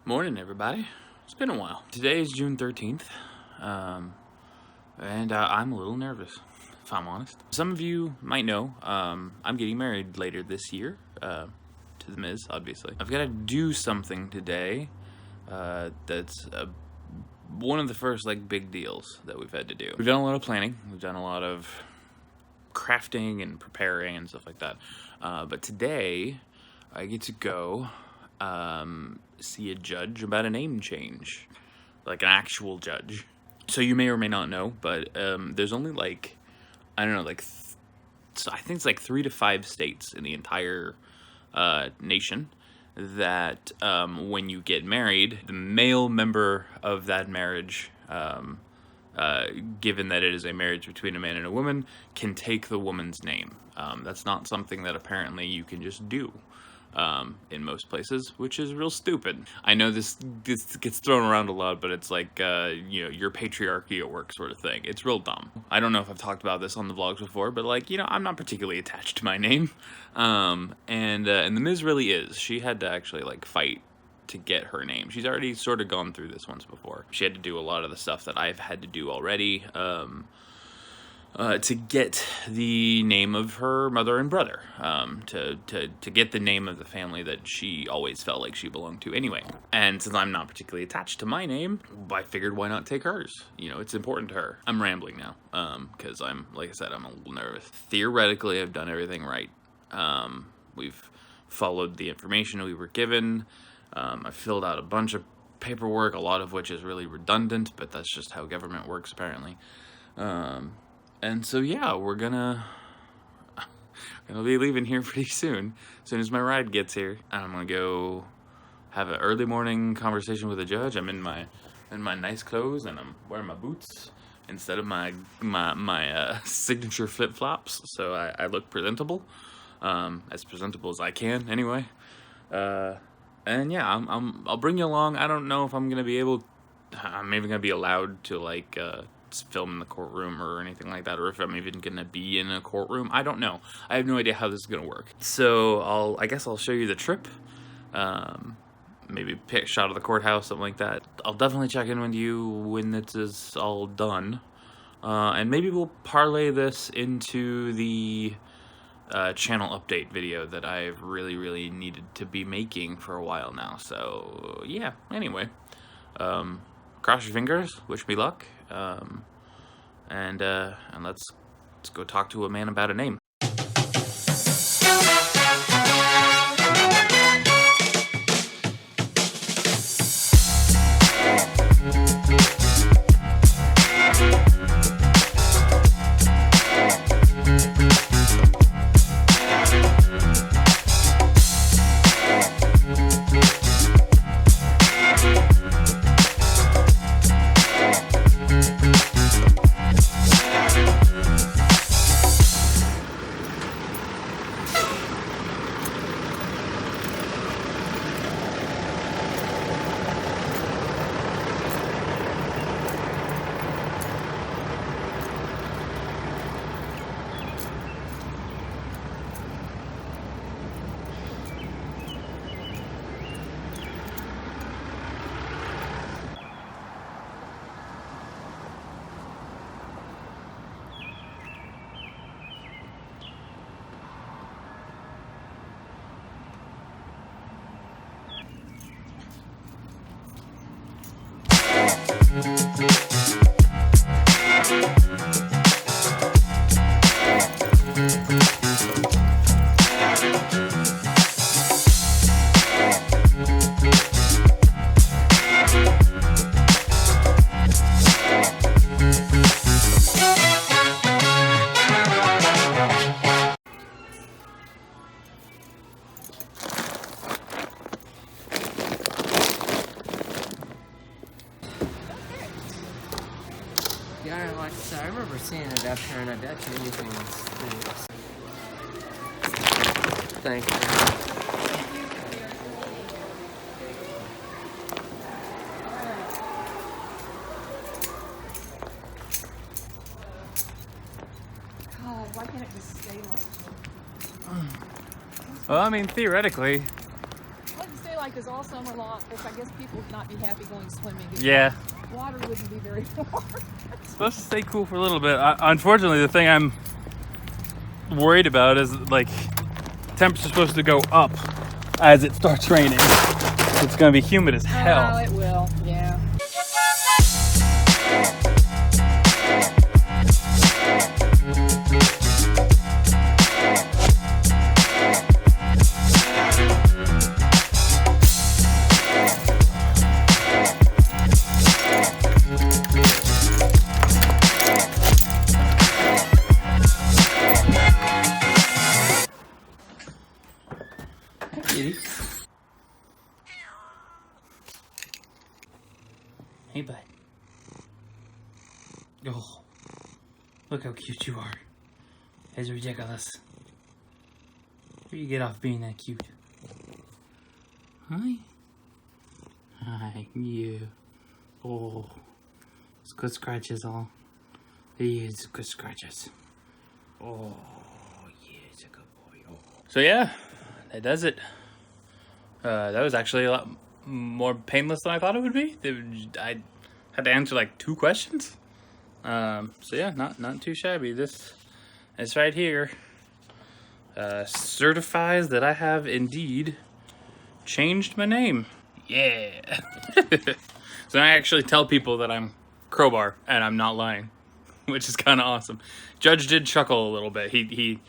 Morning, everybody. It's been a while. Today is June 13th, and I'm a little nervous, if I'm honest. Some of you might know I'm getting married later this year, to the Miz, obviously. I've got to do something today that's one of the first, big deals that we've had to do. We've done a lot of planning. We've done a lot of crafting and preparing and stuff like that. But today, I get to go see a judge about a name change, like an actual judge. So you may or may not know, but there's only I think it's 3 to 5 states in the entire nation that when you get married, the male member of that marriage, given that it is a marriage between a man and a woman, can take the woman's name. That's not something that apparently you can just do in most places, which is real stupid. I know this gets thrown around a lot, but it's your patriarchy at work sort of thing. It's real dumb. I don't know if I've talked about this on the vlogs before, but I'm not particularly attached to my name. And the Miz really is. She had to actually fight to get her name. She's already sort of gone through this once before. She had to do a lot of the stuff that I've had to do already, to get the name of her mother and brother, to get the name of the family that she always felt like she belonged to anyway. And since I'm not particularly attached to my name, I figured why not take hers? It's important to her. I'm rambling now, because like I said, I'm a little nervous. Theoretically, I've done everything right. We've followed the information we were given. I filled out a bunch of paperwork, a lot of which is really redundant, but that's just how government works, apparently. And so, yeah, we're gonna be leaving here pretty soon. As soon as my ride gets here, I'm gonna go have an early morning conversation with a judge. I'm in my nice clothes, and I'm wearing my boots instead of my signature flip flops. So I look presentable, as presentable as I can, anyway. And yeah, I'll bring you along. I don't know if I'm even gonna be allowed to film in the courtroom or anything like that, or if I'm even gonna be in a courtroom. I don't know. I have no idea how this is gonna work. So I guess I'll show you the trip. Maybe pick a shot of the courthouse, something like that. I'll definitely check in with you when this is all done. And maybe we'll parlay this into the channel update video that I've really needed to be making for a while now. So yeah, anyway, cross your fingers, wish me luck, and let's go talk to a man about a name. Yeah, like I said, I remember seeing it up here, and I bet you anything is. Thank you. God, why can't it just stay like this? Well, I mean, theoretically. Why does it stay like because all summer long, which I guess people would not be happy going swimming. Yeah. Water wouldn't be very warm. It's supposed to stay cool for a little bit. Unfortunately, the thing I'm worried about is like temperature's supposed to go up as it starts raining. It's gonna be humid as hell. Oh, it will. Yeah. Hey, bud. Oh, look how cute you are. It's ridiculous. Where you get off being that cute? Hi. Hi, you. Oh, it's good scratches all. It's good scratches. Oh, yeah, it's a good boy. Oh. So yeah, that does it. That was actually a lot more painless than I thought it would be. I had to answer like 2 questions. So yeah, not too shabby. This right here certifies that I have indeed changed my name. Yeah. So I actually tell people that I'm Crowbar, and I'm not lying, which is kind of awesome. Judge did chuckle a little bit. He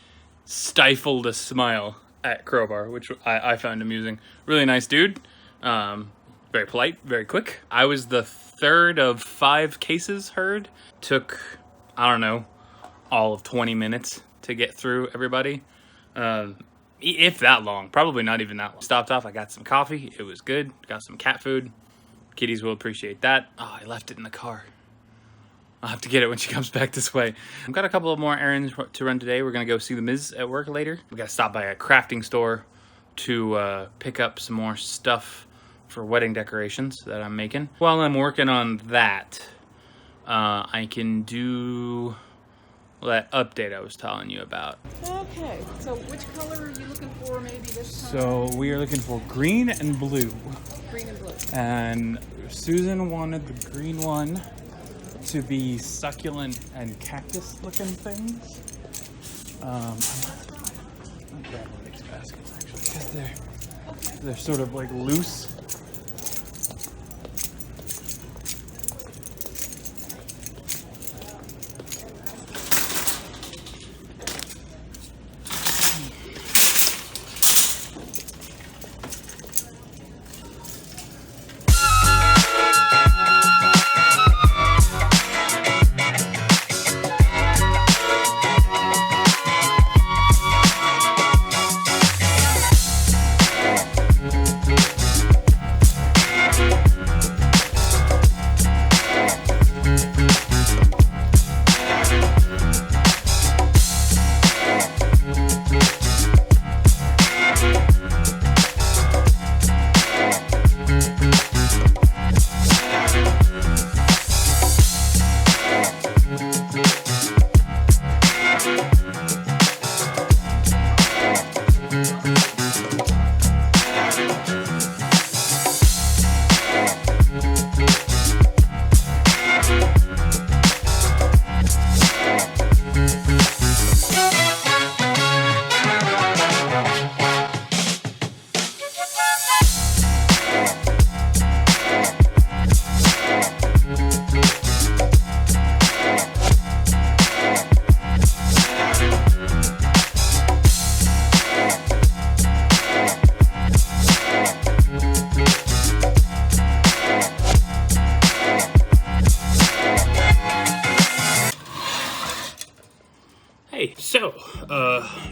stifled a smile at Crowbar, which I found amusing. Really nice dude. Very polite, very quick. I was the 3rd of 5 cases heard. Took, I don't know, all of 20 minutes to get through everybody. If that long, probably not even that long. Stopped off, I got some coffee. It was good. Got some cat food. Kitties will appreciate that. Oh, I left it in the car. I'll have to get it when she comes back this way. I've got a couple of more errands to run today. We're gonna go see the Miz at work later. We gotta stop by a crafting store to pick up some more stuff for wedding decorations that I'm making. While I'm working on that, I can do that update I was telling you about. Okay, so which color are you looking for maybe this time? So we are looking for green and blue. Green and blue. And Susan wanted the green one to be succulent and cactus looking things. I'm gonna grab one of these baskets actually, because they're sort of like loose.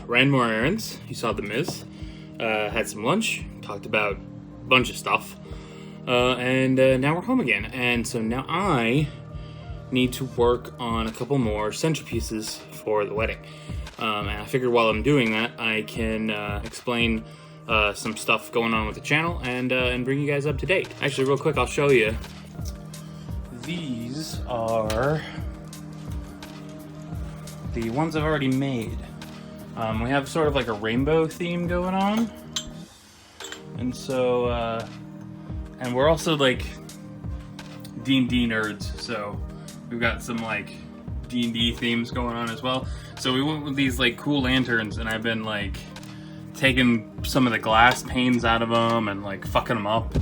Ran more errands. You saw the Miz. Had some lunch. Talked about a bunch of stuff. And now we're home again. And so now I need to work on a couple more centerpieces for the wedding. And I figured while I'm doing that, I can explain some stuff going on with the channel and bring you guys up to date. Actually, real quick, I'll show you. These are the ones I've already made. We have sort of like a rainbow theme going on. And so, and we're also like D&D nerds, so we've got some like D&D themes going on as well. So we went with these like cool lanterns, and I've been like taking some of the glass panes out of them and like fucking them up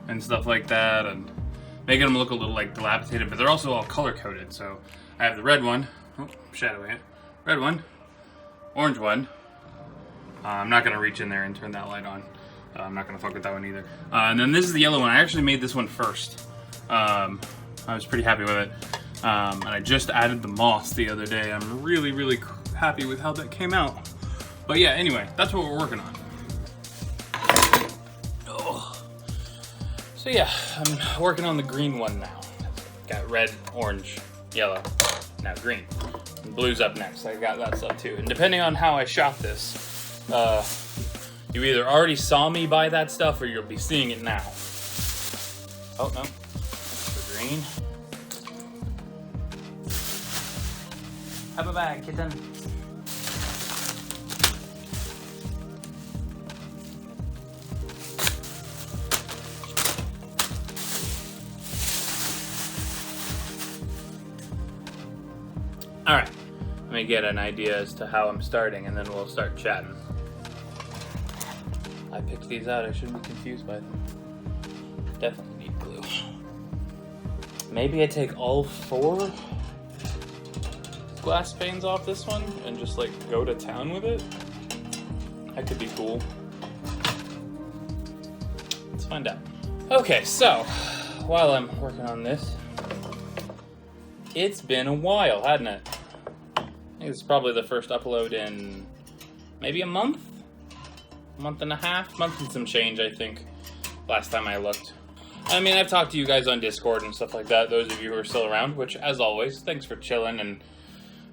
and stuff like that, and making them look a little like dilapidated, but they're also all color coded. So I have the red one, oh, shadowing it, red one, orange one. I'm not gonna reach in there and turn that light on. I'm not gonna fuck with that one either. And then this is the yellow one. I actually made this one first. I was pretty happy with it. And I just added the moss the other day. I'm really, really happy with how that came out. But yeah, anyway, that's what we're working on. Oh. So yeah, I'm working on the green one now. Got red, orange, yellow, now green. And blue's up next. I got that stuff too. And depending on how I shot this, you either already saw me buy that stuff or you'll be seeing it now. Oh no, that's the green. Have a bag, kitten. All right, let me get an idea as to how I'm starting, and then we'll start chatting. I picked these out. I shouldn't be confused by them. Definitely need glue. Maybe I take all 4 glass panes off this one and just like go to town with it. That could be cool. Let's find out. Okay, so while I'm working on this, it's been a while, hasn't it? I think it's probably the first upload in maybe a month and a half, month and some change, I think, last time I looked. I mean, I've talked to you guys on Discord and stuff like that, those of you who are still around, which, as always, thanks for chilling and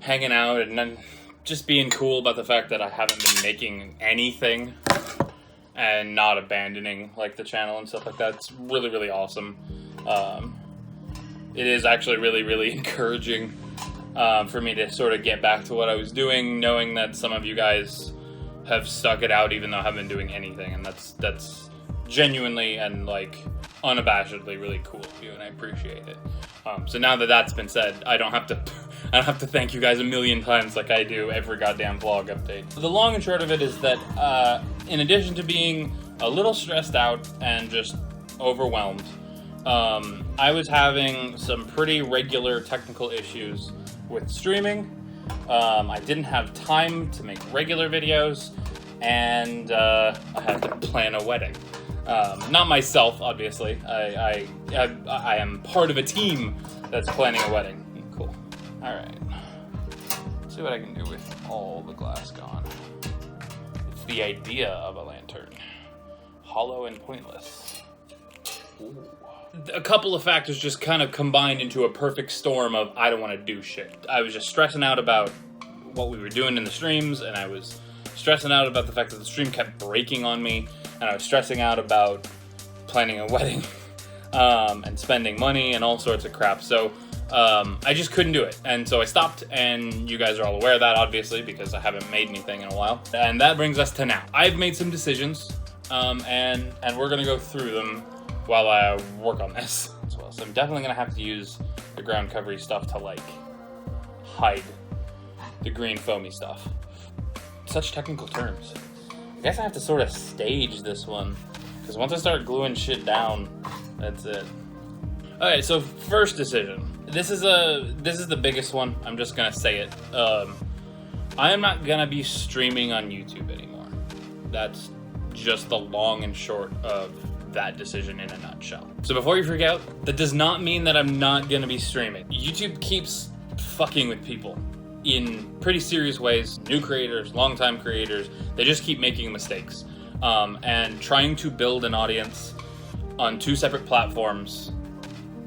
hanging out and then just being cool about the fact that I haven't been making anything and not abandoning, like, the channel and stuff like that. It's really, really awesome. It is actually really, really encouraging for me to sort of get back to what I was doing, knowing that some of you guys have stuck it out even though I haven't been doing anything, and that's genuinely and like unabashedly really cool of you, and I appreciate it. So now that that's been said, I don't have to thank you guys a million times like I do every goddamn vlog update. The long and short of it is that in addition to being a little stressed out and just overwhelmed, I was having some pretty regular technical issues with streaming. I didn't have time to make regular videos, and I had to plan a wedding. Not myself, obviously. I am part of a team that's planning a wedding. Cool. All right. Let's see what I can do with all the glass gone. It's the idea of a lantern. Hollow and pointless. Ooh. A couple of factors just kind of combined into a perfect storm of I don't want to do shit. I was just stressing out about what we were doing in the streams, and I was stressing out about the fact that the stream kept breaking on me, and I was stressing out about planning a wedding and spending money and all sorts of crap. So I just couldn't do it, and so I stopped, and you guys are all aware of that, obviously, because I haven't made anything in a while. And that brings us to now. I've made some decisions, and we're gonna go through them while I work on this as well. So I'm definitely gonna have to use the ground covery stuff to like hide the green foamy stuff. Such technical terms. I guess I have to sort of stage this one, because once I start gluing shit down, that's it. Okay, so first decision. This is the biggest one. I'm just gonna say it. I am not gonna be streaming on YouTube anymore. That's just the long and short of that decision in a nutshell. So before you freak out, that does not mean that I'm not gonna be streaming. YouTube keeps fucking with people in pretty serious ways. New creators, longtime creators, they just keep making mistakes. And trying to build an audience on 2 separate platforms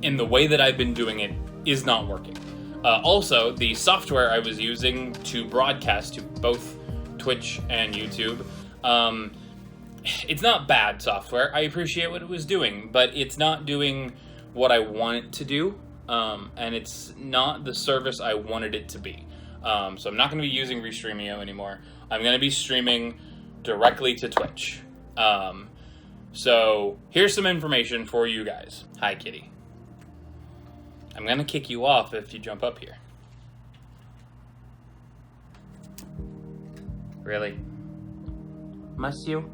in the way that I've been doing it is not working. Also, the software I was using to broadcast to both Twitch and YouTube, it's not bad software. I appreciate what it was doing, but it's not doing what I want it to do, and it's not the service I wanted it to be. So I'm not going to be using Restreamio anymore. I'm going to be streaming directly to Twitch. So here's some information for you guys. Hi, kitty. I'm gonna kick you off if you jump up here. Really? Must you?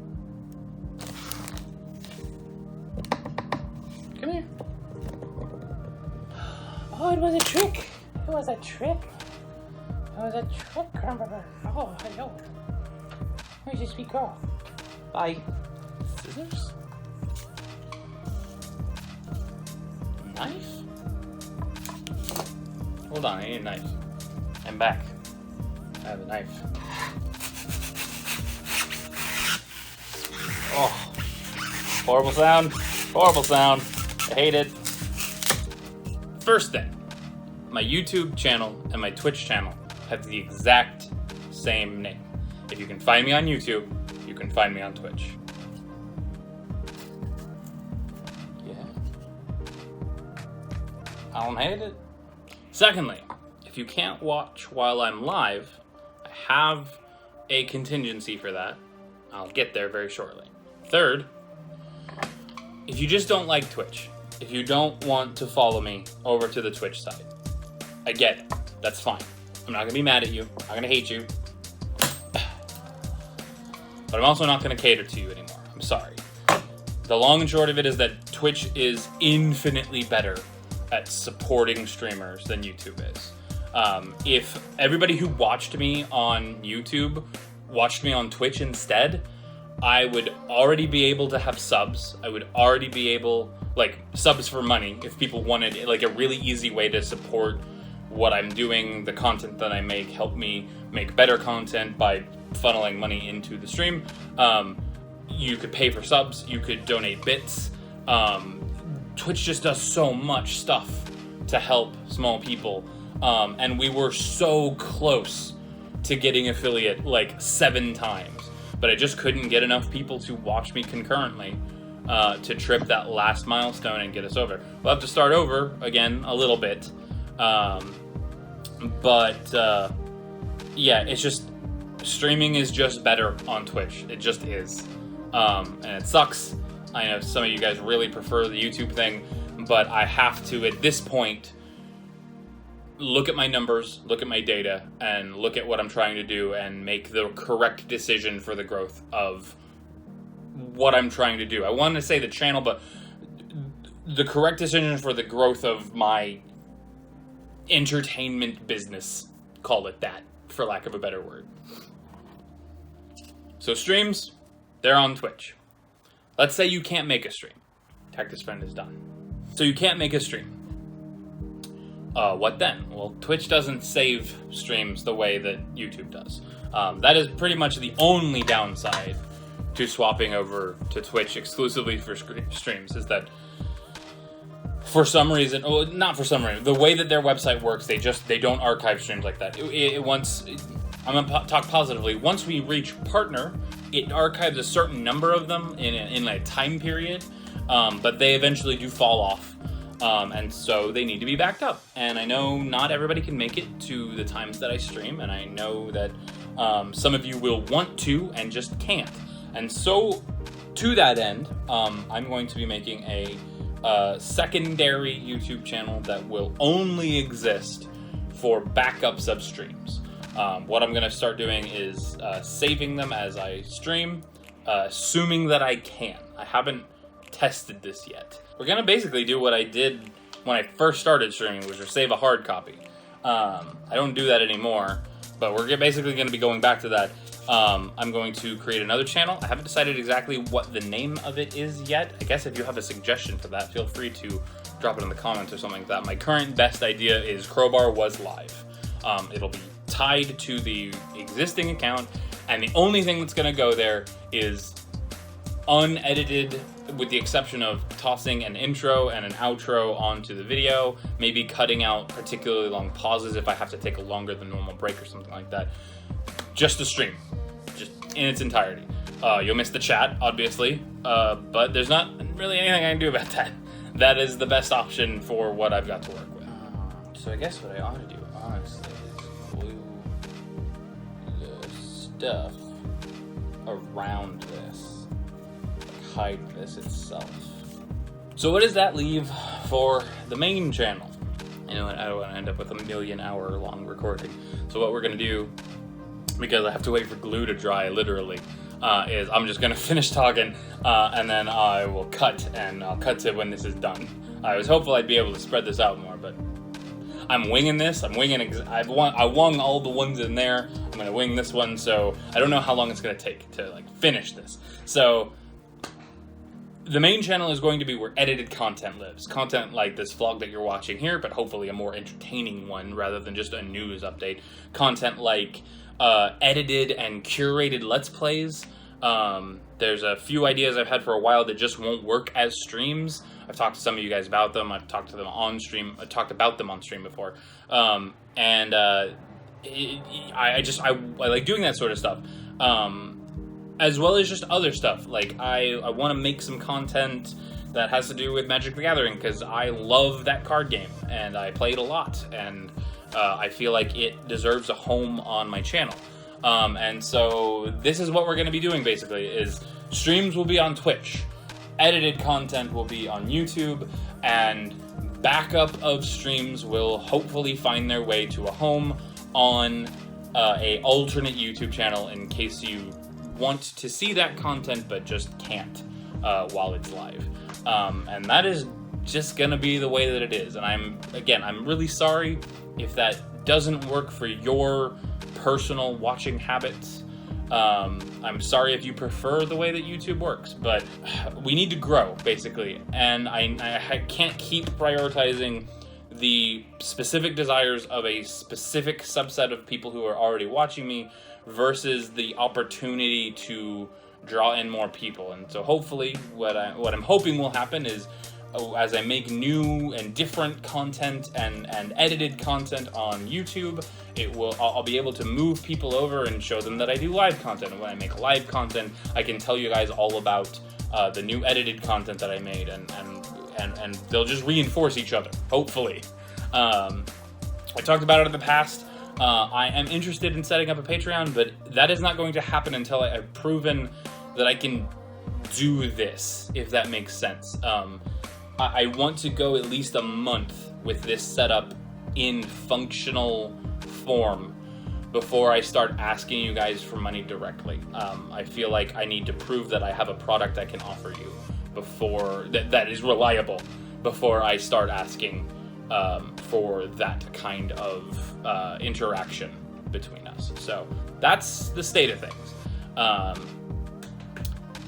Come here. Oh, it was a trick. It was a trick. It was a trick, Crowbar. Oh, hello. Where's your sweet girl? Bye. Scissors? Knife? Hold on, I need a knife. I'm back. I have a knife. Oh. Horrible sound. Horrible sound. I hate it. First thing, my YouTube channel and my Twitch channel have the exact same name. If you can find me on YouTube, you can find me on Twitch. Yeah. I don't hate it. Secondly, if you can't watch while I'm live, I have a contingency for that. I'll get there very shortly. Third, if you just don't like Twitch, if you don't want to follow me over to the Twitch side, I get it. That's fine. I'm not gonna be mad at you. I'm not gonna hate you. But I'm also not gonna cater to you anymore. I'm sorry. The long and short of it is that Twitch is infinitely better at supporting streamers than YouTube is. If everybody who watched me on YouTube watched me on Twitch instead, I would already be able to have subs. I would already be able, like, subs for money if people wanted, like, a really easy way to support what I'm doing, the content that I make, help me make better content by funneling money into the stream. You could pay for subs, you could donate bits. Twitch just does so much stuff to help small people. And we were so close to getting affiliate like 7 times. But I just couldn't get enough people to watch me concurrently to trip that last milestone and get us over. We'll have to start over again a little bit. Yeah, it's just, streaming is just better on Twitch. It just is. And it sucks. I know some of you guys really prefer the YouTube thing, but I have to, at this point, look at my numbers, look at my data, and look at what I'm trying to do and make the correct decision for the growth of what I'm trying to do. I wanted to say the channel, but the correct decision for the growth of my entertainment business, call it that, for lack of a better word. So streams, they're on Twitch. Let's say you can't make a stream. Cactus Friend is done. So you can't make a stream. What then? Well, Twitch doesn't save streams the way that YouTube does. That is pretty much the only downside to swapping over to Twitch exclusively for streams, is that for some reason, well, not for some reason, the way that their website works, they don't archive streams like that. I'm gonna talk positively. Once we reach partner, it archives a certain number of them in a time period, but they eventually do fall off. And so they need to be backed up. And I know not everybody can make it to the times that I stream, and I know that some of you will want to and just can't. And so to that end, I'm going to be making a secondary YouTube channel that will only exist for backup sub streams. What I'm going to start doing is saving them as I stream, assuming that I can. I haven't tested this yet. We're going to basically do what I did when I first started streaming, which was save a hard copy. I don't do that anymore, but we're basically going to be going back to that. I'm going to create another channel. I haven't decided exactly what the name of it is yet. I guess if you have a suggestion for that, feel free to drop it in the comments or something like that. My current best idea is Crowbar Was Live. It'll be tied to the existing account, and the only thing that's going to go there is unedited, with the exception of tossing an intro and an outro onto the video, maybe cutting out particularly long pauses if I have to take a longer than normal break or something like that. Just the stream, just in its entirety. You'll miss the chat, obviously, but there's not really anything I can do about that. That is the best option for what I've got to work with. So I guess what I ought to do, honestly, is glue the stuff around this. hide this itself. So what does that leave for the main channel? You know, I don't want to end up with a 1,000,000-hour long recording. So what we're going to do, because I have to wait for glue to dry, literally, is I'm just going to finish talking, and then I will cut, and I'll cut to when this is done. I was hopeful I'd be able to spread this out more, but I'm winging this. I wung all the ones in there. I'm going to wing this one, so I don't know how long it's going to take to like finish this. So the main channel is going to be where edited content lives. Content like this vlog that you're watching here, but hopefully a more entertaining one rather than just a news update. Content like edited and curated Let's Plays. There's a few ideas I've had for a while that just won't work as streams. I've talked to some of you guys about them. I've talked to them on stream. I talked about them on stream before. I like doing that sort of stuff. As well as just other stuff. Like, I want to make some content that has to do with Magic the Gathering, because I love that card game, and I play it a lot, and I feel like it deserves a home on my channel. And so this is what we're going to be doing, basically, is streams will be on Twitch, edited content will be on YouTube, and backup of streams will hopefully find their way to a home on a alternate YouTube channel in case you want to see that content but just can't while it's live. And that is just gonna be the way that it is. And I'm really sorry if that doesn't work for your personal watching habits. I'm sorry if you prefer the way that YouTube works, but we need to grow, basically. And I can't keep prioritizing the specific desires of a specific subset of people who are already watching me versus the opportunity to draw in more people. And so hopefully what I'm hoping will happen is, as I make new and different content and edited content on YouTube, I'll be able to move people over and show them that I do live content. And when I make live content, I can tell you guys all about the new edited content that I made, and they'll just reinforce each other, hopefully. I talked about it in the past. I am interested in setting up a Patreon, but that is not going to happen until I've proven that I can do this, if that makes sense. I want to go at least a month with this setup in functional form before I start asking you guys for money directly. I feel like I need to prove that I have a product I can offer you before that is reliable before I start asking for that kind of interaction between us. So that's the state of things.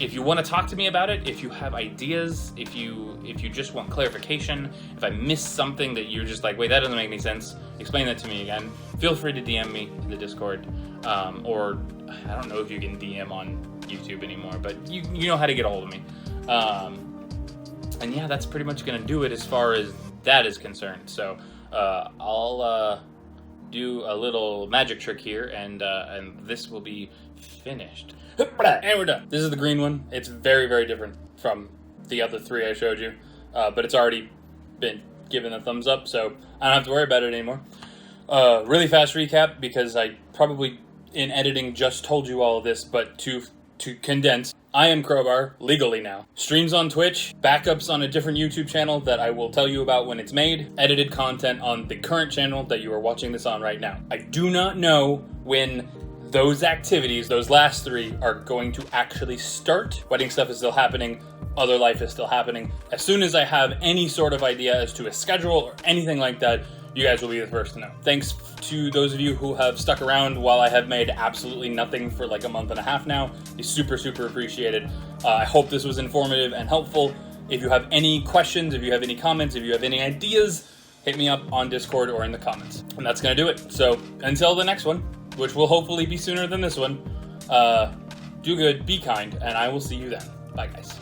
If you want to talk to me about it, if you have ideas, if you just want clarification, if I missed something that you're just like, wait, that doesn't make any sense, explain that to me again, feel free to DM me in the Discord, or I don't know if you can DM on YouTube anymore, but you know how to get a hold of me. And yeah, that's pretty much going to do it as far as that is concerned. So I'll do a little magic trick here, and this will be finished. And we're done. This is the green one. It's very, very different from the other three I showed you, but it's already been given a thumbs up, so I don't have to worry about it anymore. Really fast recap, because I probably in editing just told you all of this, but to condense, I am Crowbar, legally now. Streams on Twitch, backups on a different YouTube channel that I will tell you about when it's made, edited content on the current channel that you are watching this on right now. I do not know when those activities, those last three, are going to actually start. Wedding stuff is still happening, other life is still happening. As soon as I have any sort of idea as to a schedule or anything like that, you guys will be the first to know. Thanks to those of you who have stuck around while I have made absolutely nothing for like a month and a half now. It's super, super appreciated. I hope this was informative and helpful. If you have any questions, if you have any comments, if you have any ideas, hit me up on Discord or in the comments. And that's gonna do it. So until the next one, which will hopefully be sooner than this one, do good, be kind, and I will see you then. Bye, guys.